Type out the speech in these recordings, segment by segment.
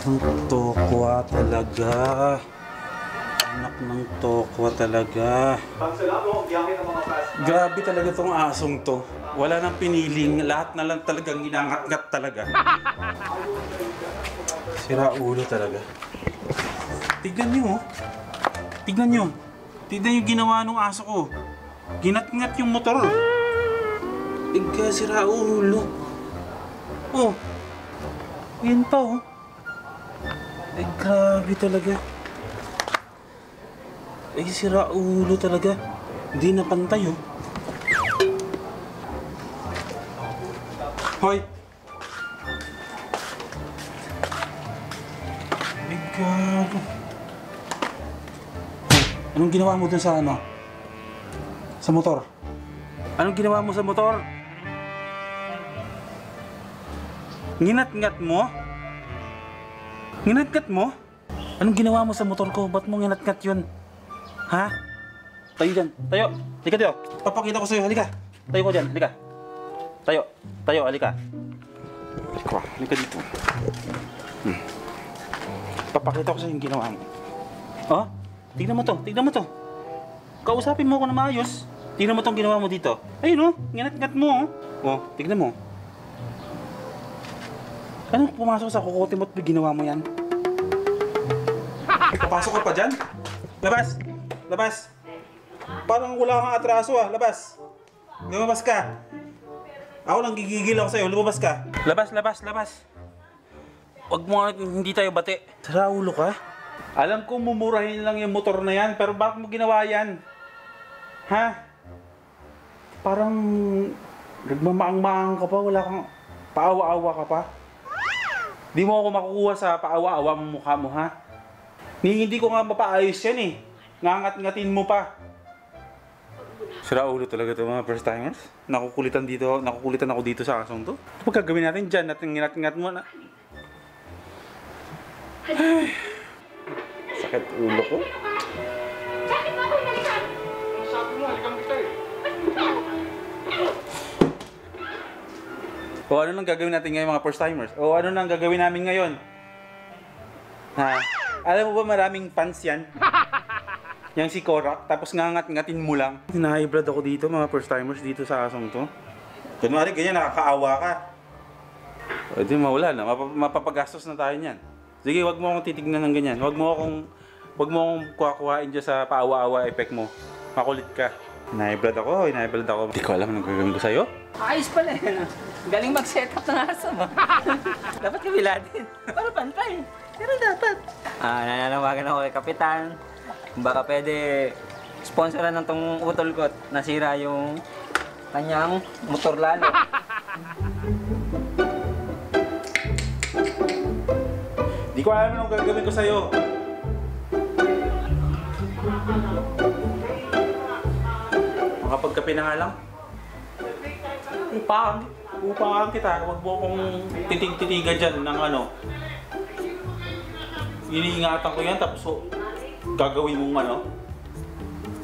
Ang tokwa talaga. Anak ng tokwa talaga. Grabe talaga tong asong to. Wala nang piniling. Lahat na lang talagang inangat-ngat talaga. Sira ulo talaga. Tignan nyo, oh. Tignan nyo. Tignan yung ginawa ng aso ko. Ginat-ngat yung motor. Sira ulo. Oh. Yan pa, oh. Grabe talaga. Sira ulo talaga. Hindi na pantay, oh. Hoy! Gago. Anong ginawa mo dun sa ano? Sa motor? Anong ginawa mo sa motor? Nginat-ngat mo? Nginat-ngat mo? Anong ginawa mo sa motor ko? Ba't mo nginat-ngat yun? Ha? Tayo dyan. Tayo. Halika tayo. Papakita ko sa'yo. Halika. Tayo ko dyan. Halika. Tayo. Tayo. Halika. Halika dito. Papakita ko sa'yo yung ginawa mo. Oh? Tignan mo to. Tignan mo to. Kausapin mo ako na maayos. Tignan mo tong ginawa mo dito. Ayun, oh. Nginat-ngat mo, oh. Oh, tignan mo. Anong pumasok sa kukote mo at ginawa mo yan? Papasok ka pa dyan? Labas! Labas! Parang wala kang atraso, ah. Labas! Lumabas ka! Ako lang gigigil ako sa'yo. Lumabas ka! Labas! Labas! Labas! Huwag mo hindi tayo bati. Sira ulo ka? Alam ko mumurahin lang yung motor na yan, pero bakit mo ginawa yan? Ha? Parang nagmamaang-maang ka pa, wala kang paawa-awa ka pa. Di mo ako makukuha sa paawa-awa mong mukha mo, ha? Hindi ko nga mapaayos yan, eh. Ngangat-ngatin mo pa. Sira ulo talaga ito, mga first timers. Nakukulitan ako dito sa asong to. Ano ba gagawin natin dyan? Natin nginat-ngat mo na. Ay, sakit ulo ko. Sabi mo, halikang kita eh. O ano nang gagawin natin ngayon mga first timers? O ano nang gagawin namin ngayon? Ha? Alam mo ba maraming fans yan? Yang si Korak, tapos ngangat-ngatin mo lang. Hina-high-blood ako dito mga first timers dito sa asong to. Kunwari ganyan, nakakaawa ka. O di mawala na, mapapagastos na tayo niyan. Sige, wag mo akong titignan ng ganyan. Wag mo akong kuha-kuhain dyan sa paawa-awa effect mo. Makulit ka. Hina-high-blood ako. Hindi ko alam anong gagawin ko sa'yo. Ayos pala yan. Galing mag-setup ng aso mo. Dapat kabila din. Para pantay. Pero dapat. Nananawagan ako kay Kapitan. Kung baka pwede sponsoran ng tong utol ko at nasira yung kanyang motor lalo. Di ko alam anong gagawin ko sa'yo. Makapagkape na nga lang. Upahan kita. Huwag mo akong titig-titigan dyan ng ano. Iniingatan ko yan tapos gagawin mong ano.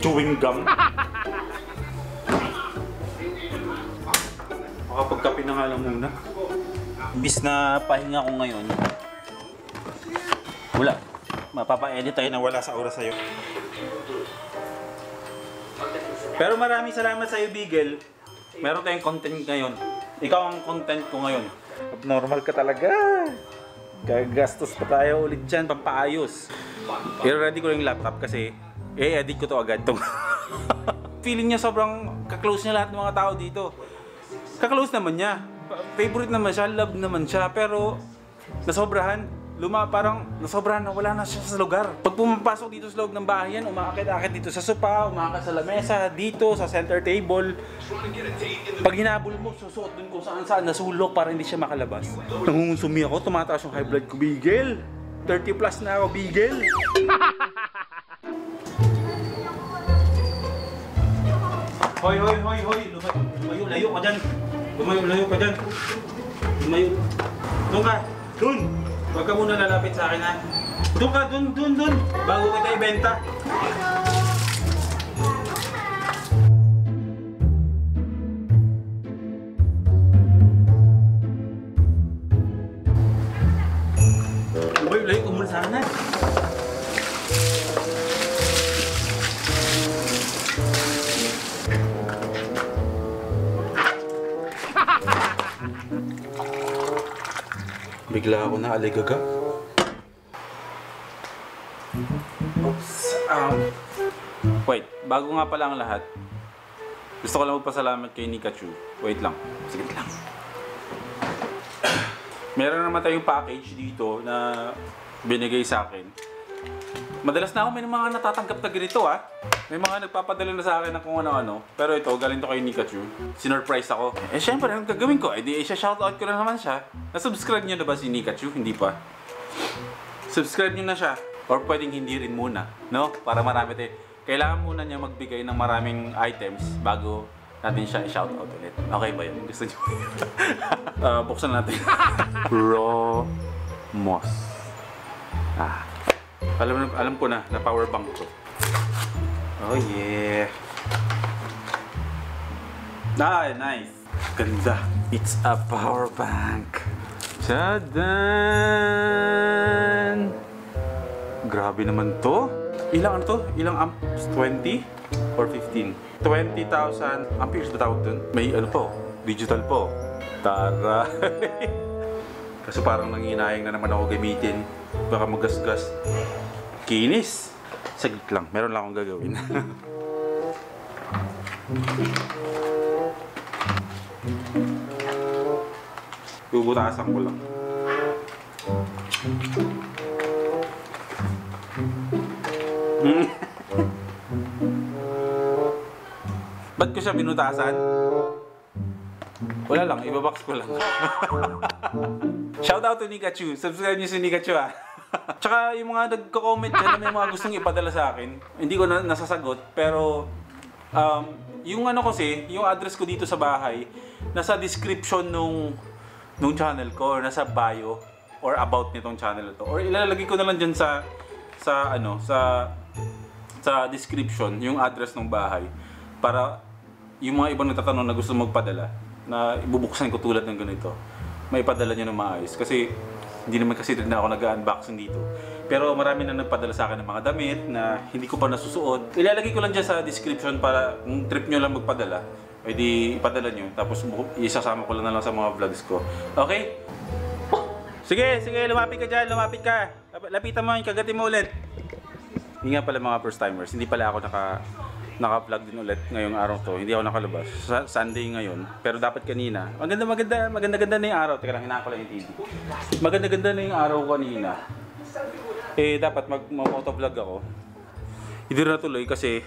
Chewing gum. Makapagkape na nga lang muna. Imbis na pahinga ko ngayon. Wala. Mapapa-edit tayo na wala sa oras sa'yo. Pero maraming salamat sa'yo, Beagle. Meron tayong content ngayon. Ikaw ang content ko ngayon. Abnormal ka talaga. Gagastos pa tayo ulit dyan, pampaayos. Pero ready ko yung laptop kasi edit ko to agad. Feeling niya sobrang kaklose niya lahat ng mga tao dito. Kaklose naman niya. Favorite naman siya, love naman siya. Pero nasobrahan. Parang nasobrahan na wala na siya sa lugar. Pag pumapasok dito sa loob ng bahay yan, umakit-akit dito sa sopa, umakit sa lamesa, dito sa center table. Pag hinabol mo, susuot dun kung saan-saan nasulok para hindi siya makalabas. Nangungusumi ako, tumataas yung high blood ko, Beagle. 30 plus na ako, Beagle. Hoy! Lumayo ka dyan. Lumayo ka dyan. Doon ka. Doon! Huwag ka muna lalapit sa akin, ha? Doon ka, doon! Bago kita ibenta. Tuloy ko muna sana. Bigla ako na aligaga. Oops. Wait, bago nga pala ang lahat, gusto ko lang magpasalamat kay Nikachu. Wait lang, sige lang. Meron naman tayong package dito na binigay sa akin. Madalas na ako may mga natatanggap na ganito May mga nagpapadala na sa akin ng kung ano-ano. Pero ito, galing to kay Nikachu. Sinurprise ako. Eh syempre, anong gagawin ko? Eh di shoutout ko na naman siya. Na-subscribe niyo na ba si Nikachu? Hindi pa. Subscribe niyo na siya. Or pwedeng hindi rin muna. No? Para marami tayo. Kailangan muna niya magbigay ng maraming items bago natin siya i-shoutout ulit. Okay ba yun? Gusto niyo? Buksan natin. Raw moss. Alam ko na power bank ko. Oh yeah. Nice. Ganda. It's a power bank. Tadan! Grabe naman to. Ilang ano to? Ilang amps? 20 or 15? 20,000 amperes ba tawag dun? May ano po? Digital po. Tara. Kasi parang nanginayang na naman ako gamitin. Baka magasgas. Kinis. Saglit lang. Meron lang akong gagawin. Bubutasan ko lang. Ba't ko siya binutasan? Wala lang, ibabox ko lang. Shoutout to Nikachu. Subscribe niyo si Nikachu Tsaka yung mga nagko-comment dyan na may mga gustong ipadala sa akin, hindi ko na nasasagot. Pero yung ano kasi, yung address ko dito sa bahay, nasa description nung channel ko, or nasa bio or about nitong channel to. Or ilalagay ko na lang dyan sa description yung address ng bahay para yung mga ibang nagtatanong na gusto magpadala na ibubuksan ko tulad ng ganito, may padala nyo ng maayos. Kasi hindi naman kasi rin ako nag-unboxing dito. Pero marami na nagpadala sa akin ng mga damit na hindi ko pa nasusuot. Ilalagay ko lang dyan sa description para kung trip nyo lang magpadala, pwede ipadala nyo. Tapos isasama ko lang na lang sa mga vlogs ko. Okay? Sige, lumapit ka dyan, lumapit ka. Lapitan mo, kagatin mo ulit. Hindi nga pala mga first timers, hindi pala ako naka-vlog din ulit ngayong araw to. Hindi ako nakalabas. Sunday ngayon. Pero dapat kanina. Maganda na yung araw. Teka lang, hinaan ko lang yung TV. Maganda na yung araw kanina. Eh, dapat mag-motovlog ako. Hindi na tuloy kasi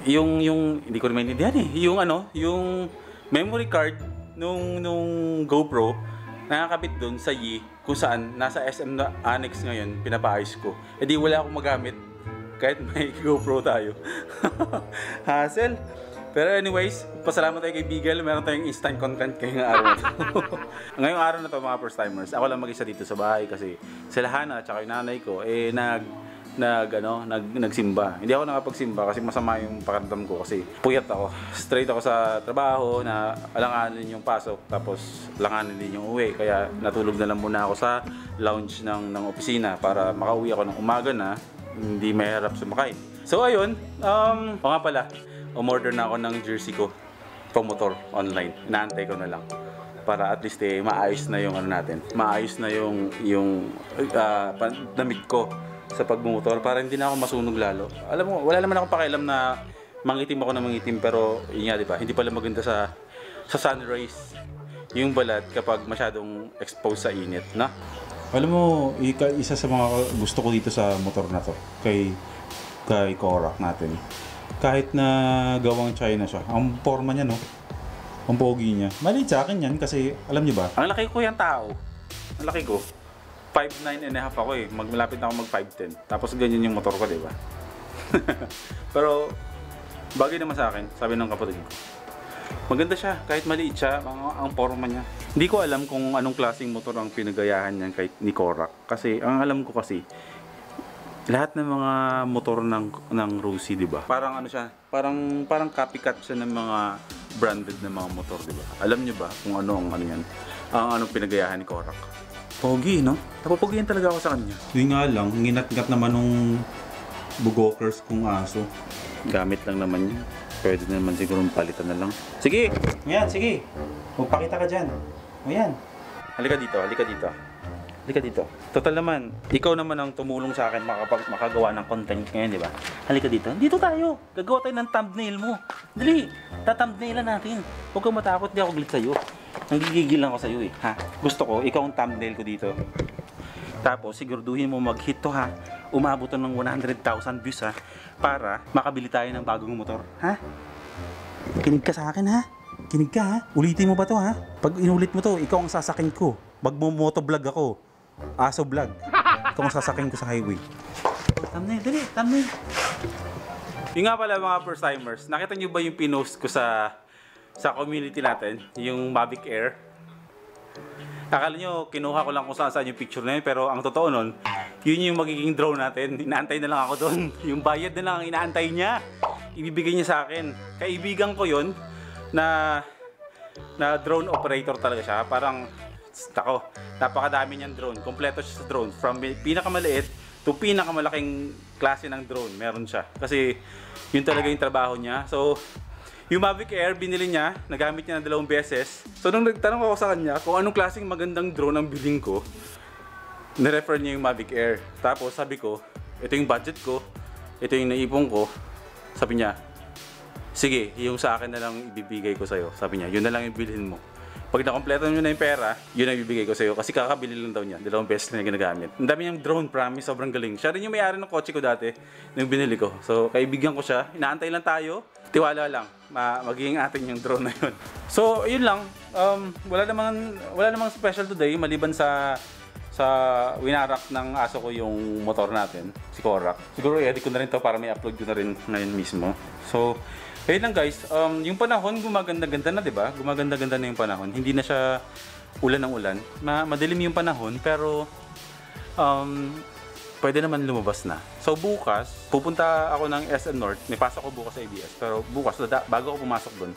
yung hindi ko naman maintindihan yung memory card nung GoPro nakakabit doon sa Yi kung saan nasa SM na Annex ngayon, pinapaayos ko. Eh di wala akong magamit. Kahit may GoPro tayo. Hassle. Pero anyways, pasalamat tayo kay Bigel. Meron tayong instant content ngayong araw na to. Ngayong araw na to mga first timers. Ako lang mag-isa dito sa bahay kasi si Lahana at saka yung nanay ko nagsimba. Hindi ako nakapagsimba kasi masama yung pakiramdam ko kasi puyat ako. Straight ako sa trabaho na alanganin yung pasok tapos alanganin din yung uwi. Kaya natulog na lang muna ako sa lounge ng opisina para makauwi ako ng umaga na hindi mahirap sumakay. So ayun, o nga pala, umorder na ako ng jersey ko pang motor online. Inaantay ko na lang para at least maayos na yung natin. Maayos na yung damit ko sa pagmumotor para hindi na ako masunog lalo. Alam mo, wala naman akong pakialam na mangitim ako na mangitim pero yun nga, di ba? Hindi pala maganda sa sun rays yung balat kapag masyadong exposed sa init, na? Alam mo, isa sa mga gusto ko dito sa motor na to, kay Corac natin. Kahit na gawang China siya, ang forma niya, no? Ang pogi niya. Maliit sa akin yan kasi, alam niyo ba? Ang laki ko yung tao. Ang laki ko. 5'9.5" ako eh. Malapit na ako mag 5'10". Tapos ganyan yung motor ko, di ba? Pero, bagay naman sa akin, sabi ng kapatid ko. Maganda siya, kahit maliit siya, ang forma niya. Hindi ko alam kung anong klaseng motor ang pinagayahan niyan ni Corac. Kasi, ang alam ko kasi, lahat ng mga motor ng Rossi, di ba? Parang ano siya, parang copycat siya ng mga branded na mga motor, di ba? Alam niyo ba kung ano ang ano yan? Ang anong pinagayahan ni Corac? Pogi, no? Napapogihan talaga ako sa kanya. Yun nga lang, nginat-ngat naman nung bugokers kong aso. Gamit lang naman yun. Pwede naman siguro palitan na lang. Sige! Ayan, sige! Magpakita ka dyan. Ayan. Halika dito, halika dito. Halika dito. Total naman, ikaw naman ang tumulong sa akin makagawa ng content ngayon, di ba? Halika dito. Dito tayo. Gagawa tayo ng thumbnail mo. Dali, tathumbnailan natin. Huwag kang matakot, di ako galit sa'yo. Nanggigigil lang ako sa'yo eh. Ha? Gusto ko, ikaw ang thumbnail ko dito. Tapos, siguraduhin mo mag-hit to ha. Umabot to ng 100,000 views ha. Para makabili tayo ng bagong motor. Ha? Kinig ka sa akin ha. Kinig ka ha. Ulitin mo ba to ha? Pag inulit mo to, ikaw ang sasakin ko. Magmo-motovlog ako. Aso vlog. Ikaw ang sasakin ko sa highway. Thumbnail, dali, thumbnail. Yung nga pala mga first timers, nakita nyo ba yung pinost ko sa community natin? Yung Mavic Air. Akala nyo, kinuha ko lang kung saan yung picture na yun, pero ang totoo nun, yun yung magiging drone natin. Inaantay na lang ako doon. Yung bayad na lang ang inaantay niya. Ibibigay niya sa akin. Kaibigan ko yun na drone operator talaga siya. Parang, tako, napakadami niyang drone. Kompleto siya sa drone. From pinakamaliit to pinakamalaking klase ng drone, meron siya. Kasi yun talaga yung trabaho niya. So, yung Mavic Air, binili niya, nagamit niya na 2 beses. So, nung nagtanong ako sa kanya kung anong klaseng magandang drone ang biling ko, nirefer niya yung Mavic Air. Tapos, sabi ko, ito yung budget ko, ito yung naipon ko. Sabi niya, sige, yung sa akin na lang ibibigay ko sa'yo. Sabi niya, yun na lang yung bilhin mo. Pag nakompleto nyo na yung pera, yun ang ibibigay ko sa'yo. Kasi kakabili lang daw niya. 2 beses na ginagamit. Ang dami niyang drone, promise. Sobrang galing. Siya rin yung may-ari ng kotse ko dati. Nung binili ko. So, kaibigan ko siya. Inaantay lang tayo. Tiwala lang. Magiging atin yung drone na yun. So, yun lang. Wala namang special today. Maliban sa winarak ng aso ko yung motor natin. Si Korak. Siguro i-edit ko na rin to para may upload ko na rin ngayon mismo. So, ayun lang guys, yung panahon gumaganda-ganda na, 'di ba? Gumaganda-ganda na yung panahon. Hindi na siya ulan ng ulan. Madilim yung panahon pero pwede naman lumabas na. So bukas, pupunta ako ng SM North. May pasok ko bukas sa ABS. Pero bukas, bago ako pumasok doon,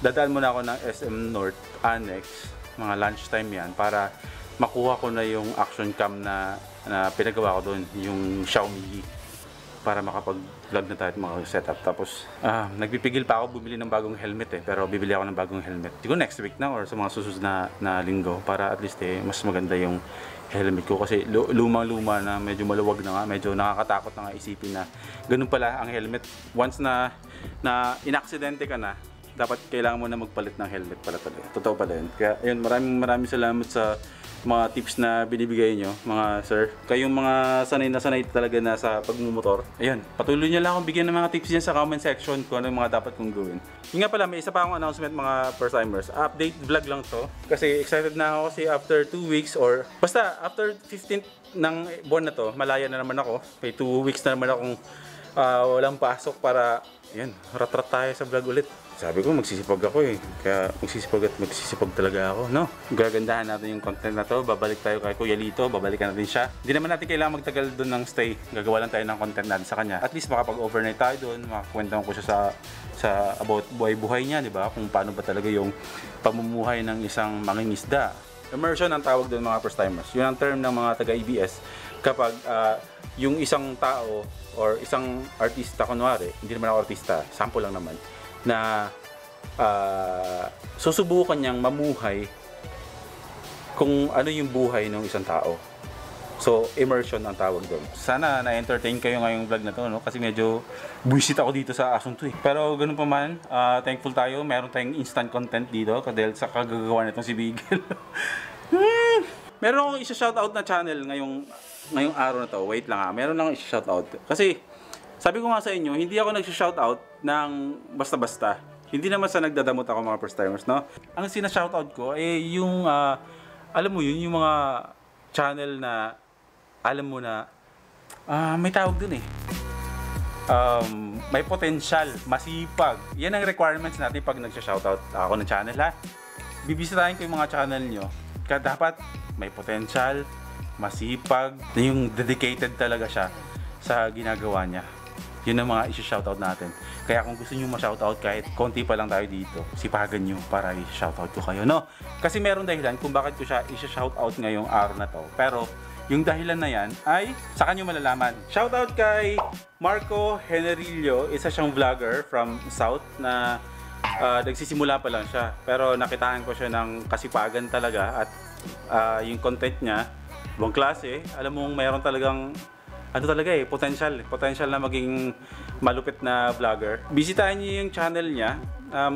dadaan muna ako ng SM North Annex. Mga lunchtime yan para makuha ko na yung action cam na pinagawa ko doon. Yung Xiaomi para makapag-vlog na tayo at makapag-setup. Tapos, nagpipigil pa ako bumili ng bagong helmet eh. Pero bibili ako ng bagong helmet. Siguro next week na or sa mga susunod na linggo para at least mas maganda yung helmet ko. Kasi lumang-luma na, medyo maluwag na nga, medyo nakakatakot na nga isipin na ganun pala ang helmet. Once na inaksidente ka na, dapat kailangan mo na magpalit ng helmet pala talaga. Totoo pala yun. Kaya yun, maraming salamat sa mga tips na binibigay nyo, mga sir. Kayong mga sanay na sanay talaga na sa pagmumotor. Ayun, patuloy nyo lang akong bigyan ng mga tips dyan sa comment section kung ano yung mga dapat kong gawin. Yung nga pala, may isa pa akong announcement mga first timers. Update vlog lang to. Kasi excited na ako kasi after 2 weeks or basta after 15th ng buwan na to, malaya na naman ako. May 2 weeks na naman akong walang pasok para, yan, rat-rat tayo sa vlog ulit. Sabi ko, magsisipag ako eh. Kaya magsisipag talaga ako, no? Gagandahan natin yung content na to. Babalik tayo kay Kuya Lito, babalikan natin siya. Hindi naman natin kailangan magtagal doon ng stay. Gagawa lang tayo ng content natin sa kanya. At least makapag-overnight tayo doon. Makakwentahan ko siya sa about buhay-buhay niya, di ba? Kung paano ba talaga yung pamumuhay ng isang mangingisda. Immersion ang tawag doon mga first timers. Yun ang term ng mga taga-EBS. Kapag yung isang tao or isang artista, kunwari, hindi naman ako artista, sample lang naman, na susubukan niyang mamuhay kung ano yung buhay ng isang tao. So, immersion ang tawag doon. Sana na-entertain kayo ngayong vlog na to, no? Kasi medyo buwisit ako dito sa asunto eh. Pero ganun pa man, thankful tayo. Meron tayong instant content dito dahil sa kagagawa nitong si Bigel. Meron akong isa-shoutout na channel ngayong araw na to. Wait lang ha. Meron lang isa-shoutout. Kasi, sabi ko nga sa inyo, hindi ako nag-shoutout ng basta-basta. Hindi naman sa nagdadamot ako mga first timers, no? Ang sina-shoutout ko ay yung, alam mo yun, yung mga channel na, alam mo na, may tawag dun eh. May potential, masipag. Yan ang requirements natin pag nag-shoutout ako ng channel, ha? Bibisitahin ko yung mga channel nyo. Kaya dapat may potential, masipag, yung dedicated talaga siya sa ginagawa niya. Yun ang mga isi-shoutout natin. Kaya kung gusto nyo ma-shoutout kahit konti pa lang tayo dito, sipagan nyo para i-shoutout ko kayo, no? Kasi meron dahilan kung bakit ko siya isi-shoutout ngayong araw na to. Pero yung dahilan na yan ay sa kanyo malalaman. Shoutout kay Marco Henerillo, isa siyang vlogger from South na nagsisimula pa lang siya. Pero nakitaan ko siya ng kasipagan talaga at yung content niya, ibang klase. Alam mong mayroon talagang potential na maging malupit na vlogger. Bisitahin niyo yung channel niya.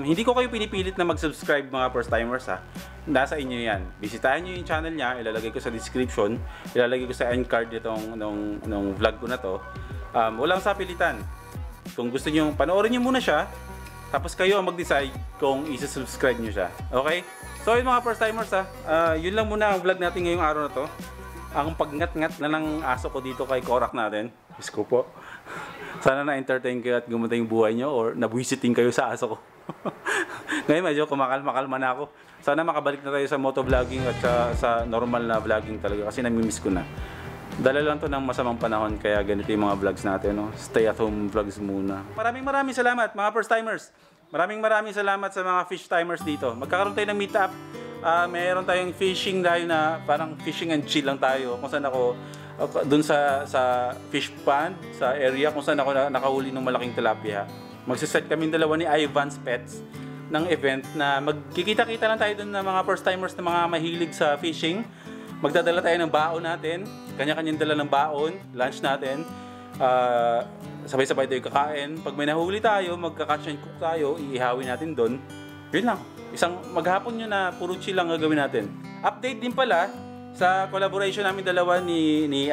Hindi ko kayo pinipilit na mag-subscribe mga first timers ha. Nasa inyo yan. Bisitahin niyo yung channel niya, ilalagay ko sa description, ilalagay ko sa end card itong nung vlog ko na to. Walang sapilitan. Kung gusto niyo panoorin niyo muna siya, tapos kayo ang mag-decide kung i-subscribe niyo siya. Okay? So yun mga first timers ha. Yun lang muna ang vlog natin ngayong araw na to. Ang pagngat-ngat na ng aso ko dito kay Korak natin. Diyos ko po. Sana na-entertain kayo at gumanda yung buhay nyo or nabwisiting kayo sa aso ko. Ngayon medyo kumakalma-kalma na ako. Sana makabalik na tayo sa motovlogging at sa normal na vlogging talaga kasi namimiss ko na. Dala lang to ng masamang panahon kaya ganito yung mga vlogs natin. No? Stay at home vlogs muna. Maraming salamat mga first timers. Maraming salamat sa mga fish timers dito. Magkakaroon tayo ng meet up. Mayroon tayong fishing dahil na parang fishing and chill lang tayo. Kung saan ako dun sa fish pond, sa area kung saan ako nakahuli ng malaking tilapia. Magsiset kami dalawa ni Ivan's Pets ng event na magkikita-kita lang tayo dun ng mga first timers na mga mahilig sa fishing. Magdadala tayo ng baon natin, kanya-kanyang dala ng baon, lunch natin. Sabay-sabay tayo kakain. Pag may nahuli tayo, magka-catch and cook tayo, iihawin natin dun. Yun lang. Isang maghapon yun na puro chill lang gagawin natin. Update din pala sa collaboration namin dalawa ni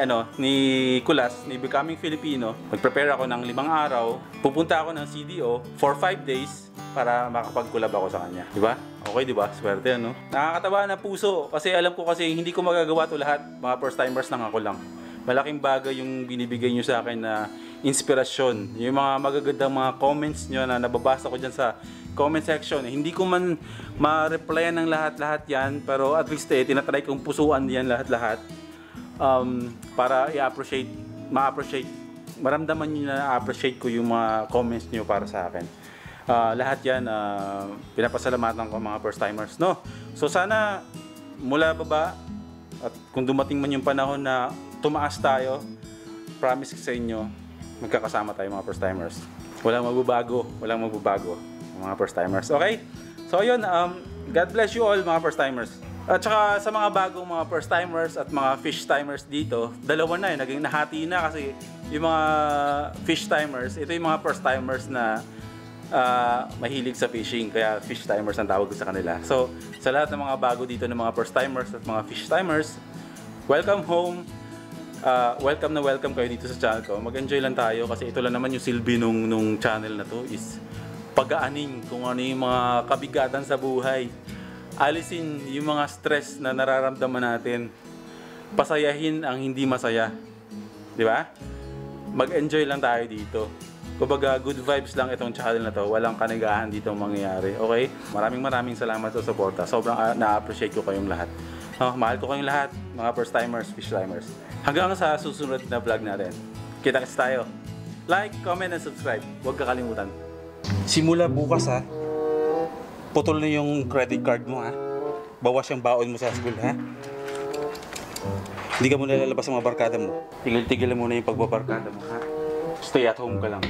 Kulas, ni Becoming Filipino. Mag-prepare ako ng 5 araw. Pupunta ako ng CDO for 5 days para makapag-collab ako sa kanya. Diba? Okay, diba? Swerte, no? Nakakatawa na puso kasi alam ko kasi hindi ko magagawa to lahat. Mga first timers lang ako lang. Malaking bagay yung binibigay nyo sa akin na inspirasyon. Yung mga magagandang mga comments nyo na nababasa ko dyan sa comment section. Hindi ko man ma-replyan ng lahat-lahat yan, pero at least tinatry kong pusuan yan lahat-lahat para i-appreciate, maramdaman nyo na appreciate ko yung mga comments nyo para sa akin. Lahat yan, pinapasalamatan ko mga first timers, no? So sana mula baba at kung dumating man yung panahon na tumaas tayo, promise ko sa inyo, magkakasama tayo mga first timers. Walang magbabago mga first timers. Okay? So yun, God bless you all mga first timers. At saka sa mga bagong mga first timers at mga fish timers dito, dalawa na yun, naging nahati na kasi yung mga fish timers, ito yung mga first timers na mahilig sa fishing, kaya fish timers ang tawag ko sa kanila. So sa lahat ng mga bago dito ng mga first timers at mga fish timers, welcome home. Welcome na welcome kayo dito sa channel ko. Mag-enjoy lang tayo kasi ito lang naman yung silbi nung channel na to is pag-aaning kung ano yung mga kabigatan sa buhay. Alisin yung mga stress na nararamdaman natin. Pasayahin ang hindi masaya. Di ba? Mag-enjoy lang tayo dito. Kumbaga, good vibes lang itong channel na to. Walang kanigahan dito mangyayari. Okay? Maraming salamat sa suporta. Sobrang na-appreciate ko kayong lahat. Mahal ko kayong lahat, mga first timers, fish timers. Hanggang sa susunod na vlog natin. Kita-kits tayo. Like, comment, and subscribe. Huwag kakalimutan. Simula bukas ha, putol na yung credit card mo ha. Bawas yung baon mo sa school ha. Hindi ka muna lalabas sa mga barkada mo. Tigil-tigil muna yung pagbabarkada mo ha. Stay at home ka lang.